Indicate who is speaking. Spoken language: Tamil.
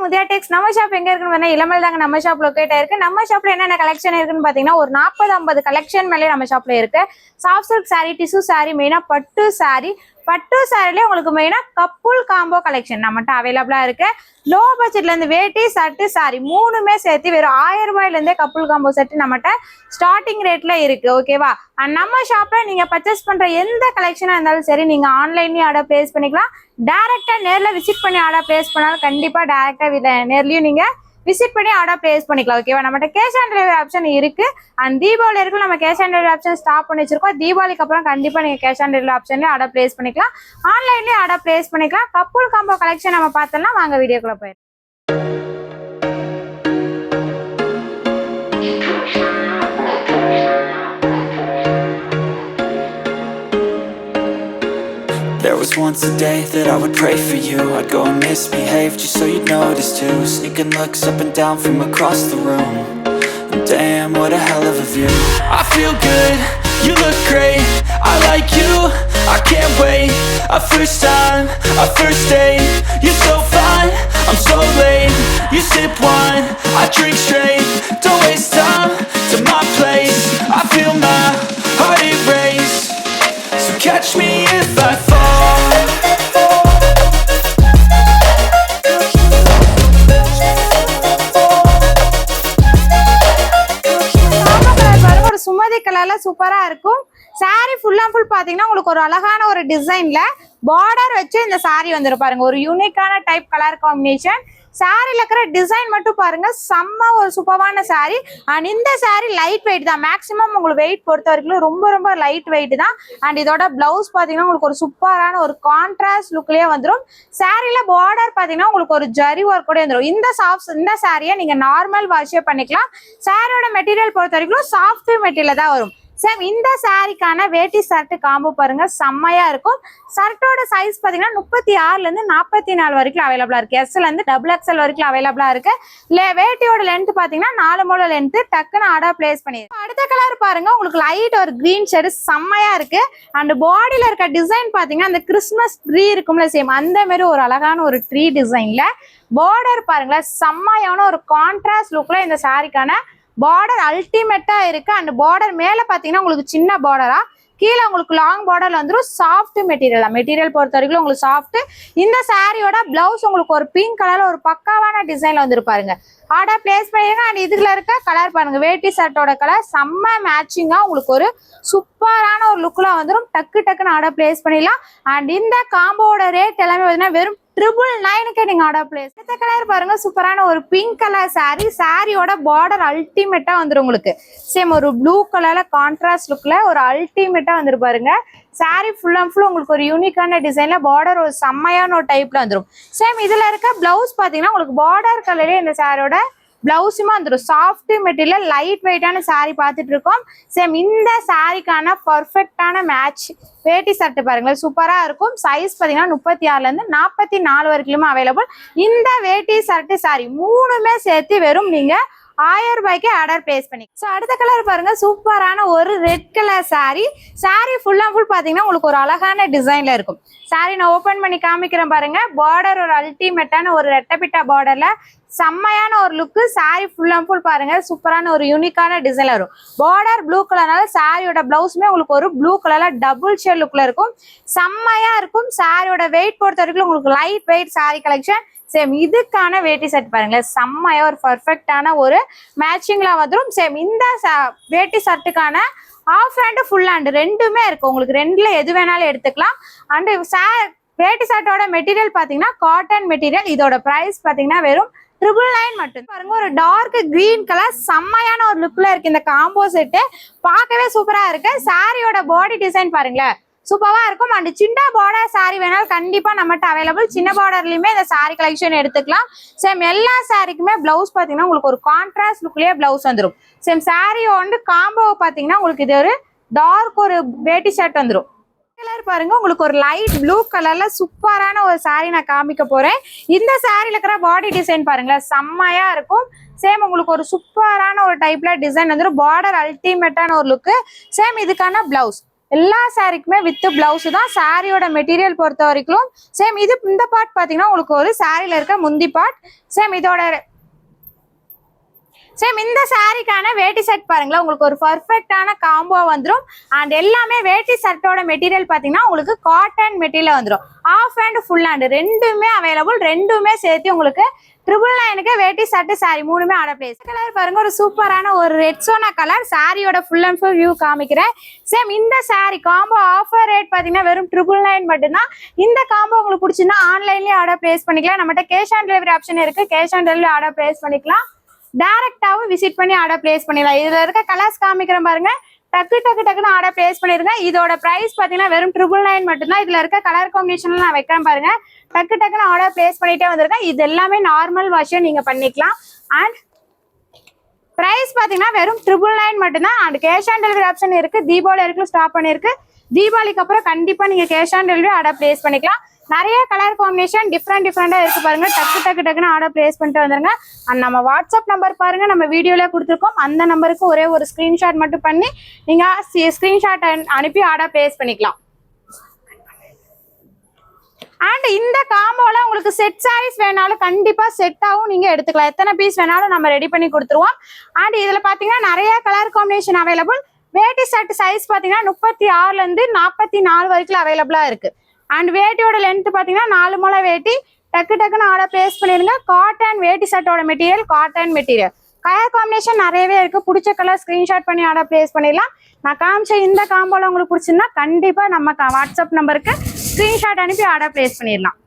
Speaker 1: முதியா டெக்ஸ். நம்ம ஷாப் எங்க இருக்குன்னு இளமல் தாங்க நம்ம ஷாப் லொகேட் ஆயிருக்கு. நம்ம ஷாப்ல என்னென்ன கலெக்ஷன் இருக்குன்னு பாத்தீங்கன்னா ஒரு 40-50 கலெக்ஷன் மேலே நம்ம ஷாப்ல இருக்கு. Soft silk sorry, tissue sorry, மெயினா பட்டு சாரி. பட்டு சாரிலேயே உங்களுக்கு மெயினா கப்புள் காம்போ கலெக்ஷன் நம்மகிட்ட அவைலபிளா இருக்கு. லோ பட்ஜெட்ல இருந்து வேட்டி சட்டு சாரி மூணுமே சேர்த்து வெறும் 1000 ரூபாயில இருந்தே கப்புள் காம்போ செட் நம்மகிட்ட ஸ்டார்டிங் ரேட்ல இருக்கு. ஓகேவா? நம்ம ஷாப்ல நீங்க பர்ச்சேஸ் பண்ற எந்த கலெக்ஷனா இருந்தாலும் சரி, நீங்க ஆன்லைன்லயும் ஆர்டர் பிளேஸ் பண்ணிக்கலாம். டைரக்டா நேர்ல விசிட் பண்ணி ஆர்டர் பிளேஸ் பண்ணாலும் கண்டிப்பா டைரக்டா நேர்லயும் நீங்க விசிட் பண்ணி ஆர்டர் பிளேஸ் பண்ணிக்கலாம். ஓகேவா? நம்மகிட்ட கேஷ் ஆன் டெலிவரி ஆப்ஷன் இருக்கு. அண்ட் தீபாவளி வரைக்கும் நம்ம cash on delivery option stop பண்ணி வச்சிருக்கோம். தீபாவளிக்கு அப்புறம் கண்டிப்பா நீங்க கேஷ் ஆன் டெலிவரி ஆப்ஷன்லயும் ஆர்டர் பிளேஸ் பண்ணிக்கலாம், ஆன்லைன்லயும் ஆர்டர் பிளேஸ் பண்ணிக்கலாம். கப்புள் காம்போ கலெக்ஷன் நம்ம பார்த்தோம்னா வாங்க வீடியோக்குள்ள போயிடும்.
Speaker 2: There was once a day that I would pray for you. I'd go and misbehave just so you'd notice too. Sneaking looks up and down from across the room. And damn, what a hell of a view. I feel good, you look great, I like you, I can't wait. A first time, a first date. You're so fine, I'm so late. You sip wine, I drink straight. Don't waste time to my place. I feel my heart erase. So catch me if I fall.
Speaker 1: Sumathi கலர்ல சூப்பரா இருக்கும். சாரி ஃபுல் அண்ட் ஃபுல் பாத்தீங்கன்னா உங்களுக்கு ஒரு அழகான ஒரு டிசைன்ல பார்டர் வச்சு இந்த சாரி வந்துரும் பாருங்க. ஒரு யூனிக்கான டைப் கலர் காம்பினேஷன். சாரில இருக்கிற டிசைன் மட்டும் பாருங்க, செம்ம ஒரு சூப்பரான சாரி. அண்ட் இந்த சாரி லைட் வெயிட் தான். மேக்ஸிமம் உங்களுக்கு வெயிட் பொறுத்த வரைக்கும் ரொம்ப ரொம்ப லைட் வெயிட் தான். அண்ட் இதோட பிளவுஸ் பாத்தீங்கன்னா உங்களுக்கு ஒரு சூப்பரான ஒரு கான்ட்ராஸ்ட் லுக்லயே வந்துடும். சாரில பார்டர் பாத்தீங்கன்னா உங்களுக்கு ஒரு ஜரி ஒர்க் கூட வந்துடும். இந்த சாரியை நீங்க நார்மல் வாஷே பண்ணிக்கலாம். சாரியோட மெட்டீரியல் பொறுத்த வரைக்கும் சாஃப்ட் மெட்டீரியல் தான் வரும். சேம் இந்த சாரிக்கான வேட்டி ஷர்ட் காம்போ பாருங்க, செம்மையா இருக்கும். ஷர்ட்டோட சைஸ் பாத்தீங்கன்னா 36ல இருந்து 44 வரைக்கும் அவைலபிளா இருக்கு. எஸ்ல இருந்து XXL வரைக்கும் அவைலபிளா இருக்கு. வேட்டியோட லென்த் பாத்தீங்கன்னா 4 மூல லென்த். டக்குன்னு ஆர்டர் பிளேஸ் பண்ணி அடுத்த கலர் பாருங்க, உங்களுக்கு லைட் ஒரு கிரீன் ஷேடு செம்மையா இருக்கு. அண்ட் பாடியில இருக்க டிசைன் பாத்தீங்கன்னா அந்த கிறிஸ்மஸ் ட்ரீ இருக்கும்ல, சேம் அந்த மாதிரி ஒரு அழகான ஒரு ட்ரீ டிசைன்ல பார்டர் பாருங்களேன், செம்மையான ஒரு கான்ட்ராஸ்ட் லுக்ல இந்த சாரிக்கான பார்டர் அல்டிமேட்டா இருக்கு. அண்ட் பார்டர் மேல பாத்தீங்கன்னா உங்களுக்கு சின்ன பார்டரா, கீழே உங்களுக்கு லாங் பார்டர்ல வந்துடும். சாஃப்ட் மெட்டீரியல் தான். மெட்டீரியல் பொறுத்த வரைக்கும் உங்களுக்கு சாஃப்ட். இந்த சாரியோட பிளவுஸ் உங்களுக்கு ஒரு பிங்க் கலர்ல ஒரு பக்காவான டிசைன்ல வந்துருப்பாருங்க. ஆர்டர் பிளேஸ் பண்ணிருங்க. அண்ட் இதுல இருக்க கலர் பாருங்க, வேட்டி ஷர்ட்டோட கலர் செம்ம மேட்சிங்கா உங்களுக்கு ஒரு சூப்பரான ஒரு லுக்ல வந்துடும். டக்குன்னு ஆர்டர் பிளேஸ் பண்ணிடலாம். அண்ட் இந்த காம்போட ரேட் எல்லாமே பாத்தீங்கன்னா வெறும் 999க்கு நீங்க ஆர்டர் பிளேஸ். அடுத்த கலர் பாருங்க, சூப்பரான ஒரு பிங்க் கலர் சாரி. சாரியோட பார்டர் அல்டிமேட்டா வந்துடும் உங்களுக்கு. சேம் ஒரு ப்ளூ கலர்ல கான்ட்ராஸ்ட் லுக்ல ஒரு அல்டிமேட்டா வந்துரு பாருங்க. சாரி ஃபுல் அண்ட் ஃபுல் உங்களுக்கு ஒரு யூனிக்கான டிசைன்ல பார்டர் ஒரு செம்மையான ஒரு டைப்ல வந்துடும். சேம் இதுல இருக்க பிளவுஸ் பாத்தீங்கன்னா உங்களுக்கு பார்டர் கலரே இந்த சாரியோட பிளவுஸுமா வந்துடும். சாஃப்ட் மெட்டீரியல் லைட் வெயிட்டான சாரி பார்த்துட்டு இருக்கோம். சேம் இந்த சாரிக்கான பர்ஃபெக்டான மேட்ச் வேட்டி ஷர்ட் பாருங்களேன், சூப்பரா இருக்கும். சைஸ் பாத்தீங்கன்னா 36ல இருந்து 44 வரைக்கும் அவைலபிள். இந்த வேட்டி ஷர்ட் சாரி மூணுமே சேர்த்து வெறும் நீங்க 1000 ரூபாய்க்கு ஆர்டர் பிளேஸ் பண்ணி. ஸோ அடுத்த கலர் பாருங்க, சூப்பரான ஒரு red colour sorry. Sorry full and full பாத்தீங்கன்னா உங்களுக்கு ஒரு அழகான டிசைன்ல இருக்கும். சாரி நான் ஓபன் பண்ணி காமிக்கிறேன் பாருங்க. பார்டர் ஒரு அல்டிமேட்டான ஒரு ரெட்டபிட்டா பார்டர்ல செம்மையான ஒரு லுக்கு. சாரி ஃபுல் அண்ட் ஃபுல் பாருங்க, சூப்பரான ஒரு யூனிக்கான டிசைன்ல வரும். பார்டர் ப்ளூ கலர்னால சாரியோட பிளவுஸுமே உங்களுக்கு ஒரு ப்ளூ கலர்ல டபுள் ஷேட் லுக்ல இருக்கும். செம்மையா இருக்கும். சாரியோட வெயிட் பொறுத்த வரைக்கும் உங்களுக்கு light weight sorry collection. Same இதுக்கான வேட்டி செட் பாருங்களேன், செம்மையா ஒரு பர்ஃபெக்டான ஒரு மேட்சிங்ல வந்துடும். சேம் இந்த வேட்டி ஷர்ட்டுக்கான ஆஃப் ஹேண்ட் ஃபுல் ஹேண்ட் ரெண்டுமே இருக்கு. உங்களுக்கு ரெண்டுல எது வேணாலும் எடுத்துக்கலாம். அண்ட் வேட்டி ஷர்ட்டோட மெட்டீரியல் பாத்தீங்கன்னா காட்டன் மெட்டீரியல். இதோட பிரைஸ் பாத்தீங்கன்னா வெறும் 999 மட்டும். பாருங்க, ஒரு டார்க் கிரீன் கலர் செம்மையான ஒரு லுக்ல இருக்கு. இந்த காம்போ செட்டு பார்க்கவே சூப்பரா இருக்கு. சாரியோட பாடி டிசைன் பாருங்களேன், சூப்பரா இருக்கும். அண்ட் சின்ன பார்டர் சாரி வேணாலும் கண்டிப்பா நம்மகிட்ட அவைலபிள். சின்ன பார்டர்லயுமே இந்த சாரி கலெக்ஷன் எடுத்துக்கலாம். சேம் எல்லா சாரிக்குமே பிளவுஸ் பாத்தீங்கன்னா உங்களுக்கு ஒரு கான்ட்ராஸ்ட் லுக்லயே பிளவுஸ் வந்துடும். சேம் சாரி வந்து காம்போ பாத்தீங்கன்னா உங்களுக்கு இது ஒரு டார்க் ஒரு வேட்டி ஷர்ட் வந்துடும். கலர் பாருங்க, உங்களுக்கு ஒரு லைட் ப்ளூ கலர்ல சூப்பரான ஒரு சாரி நான் காமிக்க போறேன். இந்த சாரில இருக்கிற பாடி டிசைன் பாருங்களேன், செம்மையா இருக்கும். சேம் உங்களுக்கு ஒரு சூப்பரான ஒரு டைப்ல டிசைன் வந்துடும். பார்டர் அல்டிமேட்டான ஒரு லுக்கு. சேம் இதுக்கான பிளவுஸ் எல்லா சாரிக்குமே வித் பிளவுஸ் தான். சாரியோட மெட்டீரியல் பொறுத்த வரைக்கும் சேம். இது இந்த பார்ட் பாத்தீங்கன்னா உங்களுக்கு ஒரு சாரியில இருக்க முந்தி பார்ட். சேம் இந்த சாரிக்கான வேட்டி செட் பாருங்களேன், உங்களுக்கு ஒரு பர்ஃபெக்டான காம்போ வந்துடும். அண்ட் எல்லாமே வேட்டி செட்டோட மெட்டீரியல் பாத்தீங்கன்னா உங்களுக்கு காட்டன் மெட்டீரியல் வந்துடும். ஆஃப் அண்ட் ஃபுல் ஹேண்ட் ரெண்டுமே அவைலபிள். ரெண்டுமே சேர்த்து உங்களுக்கு 999க்கு வேட்டி சட்டு சாரி மூணுமே ஆர்டர் பிளேஸ். கலர் பாருங்க, ஒரு சூப்பரான ஒரு ரெட் சோனா கலர். சாரியோட ஃபுல் அண்ட் ஃபுல் வியூ காமிக்கிறேன். சேம் இந்த சாரி காம்போ ஆஃபர் ரேட் பாத்தீங்கன்னா வெறும் 999 மட்டும்தான். இந்த காம்போ உங்களுக்கு பிடிச்சிருந்தா ஆன்லைன்லயே ஆர்டர் பிளேஸ் பண்ணிக்கலாம். நம்மகிட்ட கேஷ் ஆன் டெலிவரி ஆப்ஷன் இருக்கு. Cash on delivery order place பண்ணிக்கலாம். டைரக்டாவும் விசிட் பண்ணி ஆர்டர் பிளேஸ் பண்ணிடலாம். இதுல இருக்க கலர்ஸ் காமிக்கிறேன் பாருங்க, டக்குன்னு ஆர்டர் பிளேஸ் பண்ணிருங்க. இதோட பிரைஸ் பாத்தீங்கன்னா வெறும் 999 மட்டும்தான். இதுல இருக்க கலர் காம்பினேஷன்ல நான் வைக்கிறேன் பாருங்க, டக்குன்னு ஆர்டர் பிளேஸ் பண்ணிட்டே வந்திருக்கேன். இது எல்லாமே நார்மல் வாஷன் நீங்க பண்ணிக்கலாம். அண்ட் பிரைஸ் பாத்தீங்கன்னா வெறும் 999 மட்டும்தான். And cash on delivery option இருக்கு. தீபாவளி வரைக்கும் ஸ்டாப் பண்ணிருக்கு. தீபாவளிக்கு அப்புறம் கண்டிப்பா நீங்க cash on delivery order place பண்ணிக்கலாம். நிறைய கலர் காம்பினேஷன் டிஃப்ரெண்டா இருக்கு பாருங்க. டக்குன்னு ஆர்டர் பிளேஸ் பண்ணிட்டு வந்துருங்க. அண்ட் நம்ம வாட்ஸ்அப் நம்பர் பாருங்க, நம்ம வீடியோல கொடுத்துருக்கோம். அந்த நம்பருக்கு ஒரே ஒரு ஸ்கிரீன்ஷாட் மட்டும் பண்ணி நீங்க ஸ்கிரீன்ஷாட் அனுப்பி ஆர்டர் பிளேஸ் பண்ணிக்கலாம். அண்ட் இந்த காம்போல உங்களுக்கு செட் சாரீஸ் வேணாலும் கண்டிப்பா செட்டாவும் நீங்க எடுத்துக்கலாம். எத்தனை பீஸ் வேணாலும் நம்ம ரெடி பண்ணி கொடுத்துருவோம். அண்ட் இதுல பாத்தீங்கன்னா நிறைய கலர் காம்பினேஷன் அவைலபிள். வேட்டி செட் சைஸ் பாத்தீங்கன்னா 36ல இருந்து 44 வரைக்கும் அவைலபிளா இருக்கு. அண்ட் வேட்டியோட லென்த் பாத்தீங்கன்னா 4 முழ வேட்டி. டக்குன்னு ஆர்டர் பிளேஸ் பண்ணிருங்க. காட்டன் வேட்டி செட்டோட material cotton material. Colour combination நிறையவே இருக்கு. பிடிச்ச கலர் ஸ்கிரீன்ஷாட் பண்ணி ஆர்டர் பிளேஸ் பண்ணிடலாம். நான் காமிச்ச இந்த காம்போல உங்களுக்கு பிடிச்சிருந்தா கண்டிப்பா நம்ம வாட்ஸ்அப் நம்பருக்கு ஸ்கிரீன்ஷாட் அனுப்பி ஆர்டர் பிளேஸ் பண்ணிடலாம்.